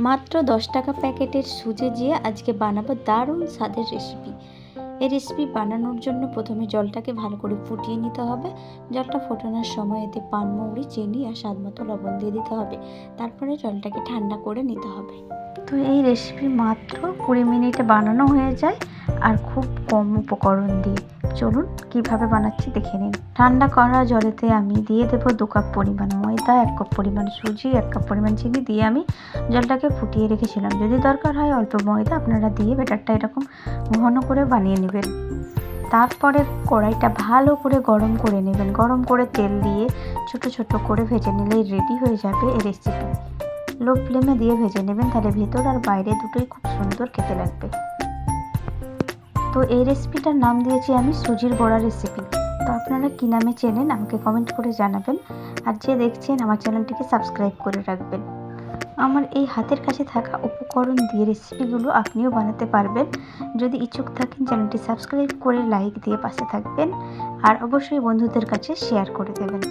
মাত্র 10 টাকা প্যাকেটের সুজি দিয়ে আজকে বানাবো দারুণ স্বাদের রেসিপি। এই রেসিপি বানানোর জন্য প্রথমে জলটাকে ভালো করে ফুটিয়ে নিতে হবে। জলটা ফোটানোর সময় এতে পানমৌরি, চিনি আর স্বাদ মতো লবণ দিয়ে দিতে হবে। তারপরে জলটাকে ঠান্ডা করে নিতে হবে। তো এই রেসিপি মাত্র 20 মিনিটে বানানো হয়ে যায় আর খুব কম উপকরণ দিয়ে। চলুন কিভাবে বানাচ্ছি দেখে নিন। ঠান্ডা করা জলেতে আমি দিয়ে দেবো 2 কাপ পরিমাণ ময়দা, 1 কাপ পরিমাণ সুজি, 1 কাপ পরিমাণ চিনি দিয়ে আমি জলটাকে ফুটিয়ে রেখেছিলাম। যদি দরকার হয় অল্প ময়দা আপনারা দিয়ে ব্যাটারটা এরকম ঘন করে বানিয়ে নেবেন। তারপরে কড়াইটা ভালো করে গরম করে নেবেন। গরম করে তেল দিয়ে ছোট ছোট করে ভেজে নিলেই রেডি হয়ে যাবে এই রেসিপি। লো ফ্লেমে দিয়ে ভেজে নেবেন, তাহলে ভেতর আর বাইরে দুটোই খুব সুন্দর খেতে লাগবে। তো এই রেসিপিটার নাম দিয়েছি আমি সুজির বড়া রেসিপি। তো আপনারা কী নামে চেনেন আমাকে কমেন্ট করে জানাবেন। আর যে দেখছেন আমার চ্যানেলটিকে সাবস্ক্রাইব করে রাখবেন। আমার এই হাতের কাছে থাকা উপকরণ দিয়ে রেসিপিগুলো আপনিও বানাতে পারবেন। যদি ইচ্ছুক থাকেন চ্যানেলটি সাবস্ক্রাইব করে লাইক দিয়ে পাশে থাকবেন আর অবশ্যই বন্ধুদের কাছে শেয়ার করে দেবেন।